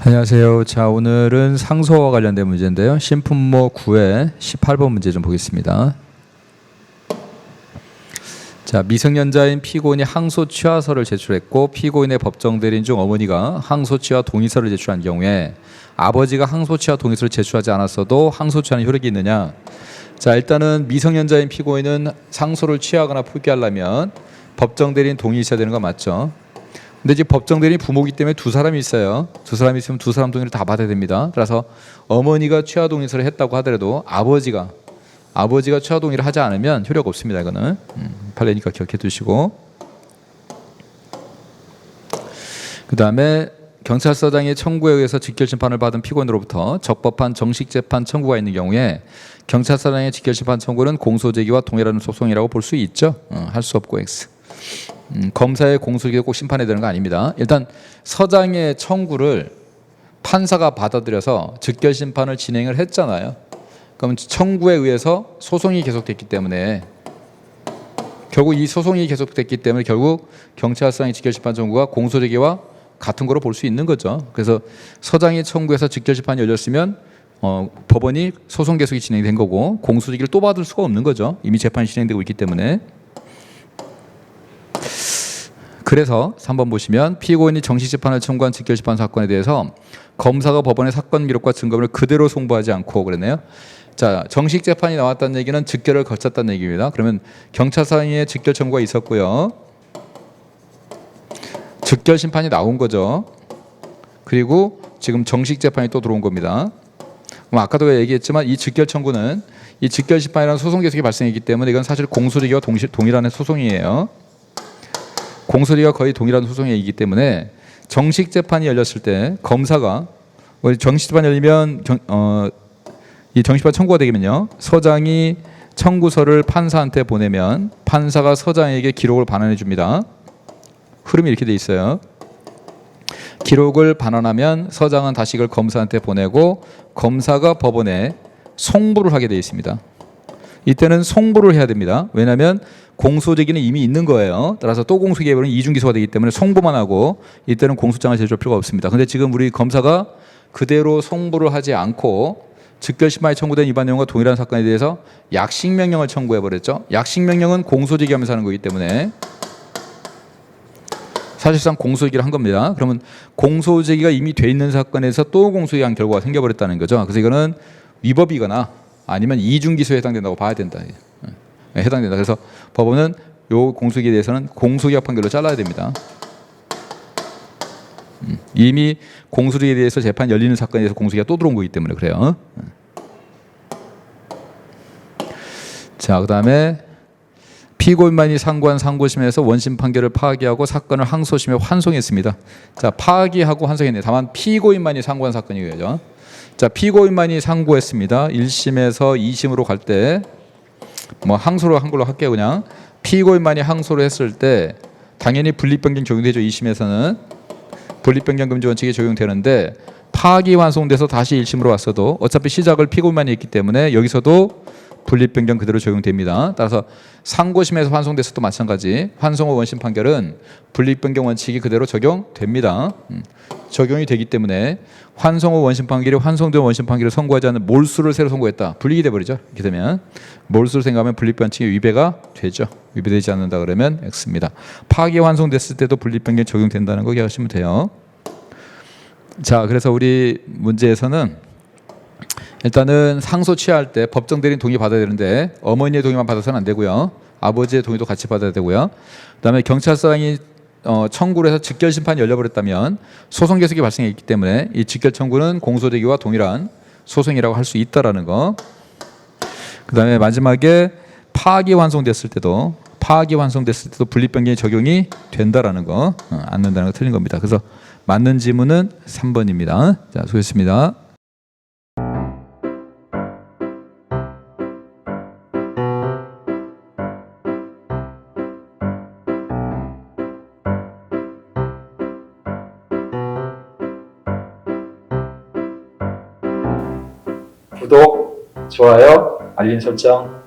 안녕하세요. 자, 오늘은 상소와 관련된 문제인데요. 신품모 9의 18번 문제 좀 보겠습니다. 자, 미성년자인 피고인이 항소 취하서를 제출했고 피고인의 법정 대리인 중 어머니가 항소 취하 동의서를 제출한 경우에 아버지가 항소 취하 동의서를 제출하지 않았어도 항소 취하는 효력이 있느냐? 자, 일단은 미성년자인 피고인은 상소를 취하거나 포기하려면 법정 대리인 동의 있어야 되는 거 맞죠? 근데 이제 법정 대리인이 부모기 때문에 두 사람이 있어요. 두 사람이 있으면 두 사람 동의를 다 받아야 됩니다. 그래서 어머니가 취하 동의서를 했다고 하더라도 아버지가 취하 동의를 하지 않으면 효력 없습니다. 이거는 판례니까 기억해 두시고, 그 다음에 경찰서장의 청구에 의해서 직결심판을 받은 피고인으로부터 적법한 정식재판 청구가 있는 경우에 경찰서장의 직결심판 청구는 공소제기와 동일한 소송이라고 볼 수 있죠. 할 수 없고 X. 검사의 공소기가 꼭 심판해야 되는 거 아닙니다. 일단 서장의 청구를 판사가 받아들여서 즉결심판을 진행을 했잖아요. 그럼 청구에 의해서 소송이 계속됐기 때문에 결국 결국 경찰서장의 직결심판 청구가 공소제기와 같은 거로 볼 수 있는 거죠. 그래서 서장이 청구해서 직결심판이 열렸으면 법원이 소송 계속이 진행된 거고 공소제기를 또 받을 수가 없는 거죠. 이미 재판이 진행되고 있기 때문에. 그래서 3번 보시면 피고인이 정식재판을 청구한 직결심판 사건에 대해서 검사가 법원의 사건 기록과 증거물을 그대로 송부하지 않고 그랬네요. 자, 정식재판이 나왔다는 얘기는 직결을 거쳤다는 얘기입니다. 그러면 경찰서장의 직결 청구가 있었고요. 직결심판이 나온 거죠. 그리고 지금 정식재판이 또 들어온 겁니다. 그럼 아까도 얘기했지만 이 직결 청구는 이 직결심판이라는 소송 계속이 발생했기 때문에 이건 사실 공소제기와 동일한 소송이에요. 공소리가 거의 동일한 소송이기 때문에 정식 재판이 열렸을 때 검사가 정식 재판이 열리면 이 정식 재판 청구가 되면요, 서장이 청구서를 판사한테 보내면 판사가 서장에게 기록을 반환해 줍니다. 흐름이 이렇게 돼 있어요. 기록을 반환하면 서장은 다시 이걸 검사한테 보내고 검사가 법원에 송부를 하게 돼 있습니다. 이때는 송부를 해야 됩니다. 왜냐하면 공소제기는 이미 있는 거예요. 따라서 또 공소기해버리면 이중기소가 되기 때문에 송부만 하고 이때는 공소장을 제출할 필요가 없습니다. 근데 지금 우리 검사가 그대로 송부를 하지 않고 즉결심판에 청구된 위반 내용과 동일한 사건에 대해서 약식명령을 청구해버렸죠. 약식명령은 공소제기하면서 하는 거기 때문에 사실상 공소제기를 한 겁니다. 그러면 공소제기가 이미 돼 있는 사건에서 또 공소제기한 결과가 생겨버렸다는 거죠. 그래서 이거는 위법이거나 아니면 이중기소에 해당된다고 봐야 된다. 해당된다. 그래서 법원은 이 공소기에 대해서는 공소기각 판결로 잘라야 됩니다. 이미 공소기에 대해서 재판 열리는 사건에 대해서 공소기가 또 들어온 거기 때문에 그래요. 자, 그다음에 피고인만이 상고한 상고심에서 원심 판결을 파기하고 사건을 항소심에 환송했습니다. 자, 파기하고 환송했네. 다만 피고인만이 상고한 사건이고요. 자, 피고인만이 상고했습니다. 1심에서 2심으로 갈 때 뭐 항소로 한 걸로 할게요. 그냥 피고인만이 항소를 했을 때 당연히 분립변경 적용되죠. 2심에서는 분립변경 금지 원칙이 적용되는데 파기환송돼서 다시 1심으로 왔어도 어차피 시작을 피고인만이 했기 때문에 여기서도 분립변경 그대로 적용됩니다. 따라서 상고심에서 환송됐어도 마찬가지 환송 후 원심 판결은 분립변경 원칙이 그대로 적용됩니다. 적용이 되기 때문에 환송 후 원심 판결이 환송된 원심 판결을 선고하지 않는 몰수를 새로 선고했다. 불이익이 돼버리죠. 이렇게 되면 몰수를 생각하면 분립변칙이 위배가 되죠. 위배되지 않는다 그러면 X입니다. 파기 환송됐을 때도 분립변경이 적용된다는 거 기억하시면 돼요. 자, 그래서 우리 문제에서는 일단은 상소 취하할 때 법정 대리인 동의 받아야 되는데 어머니의 동의만 받아서는 안 되고요. 아버지의 동의도 같이 받아야 되고요. 그다음에 경찰서장이 청구를 해서 직결 심판이 열려버렸다면 소송 계속이 발생했기 때문에 이 직결 청구는 공소제기와 동일한 소송이라고 할 수 있다라는 거. 그다음에 마지막에 파기 환송됐을 때도 분립변경이 적용이 된다라는 거, 않는다는 거 틀린 겁니다. 그래서 맞는 지문은 3번입니다. 자, 수고했습니다. 구독, 좋아요, 알림 설정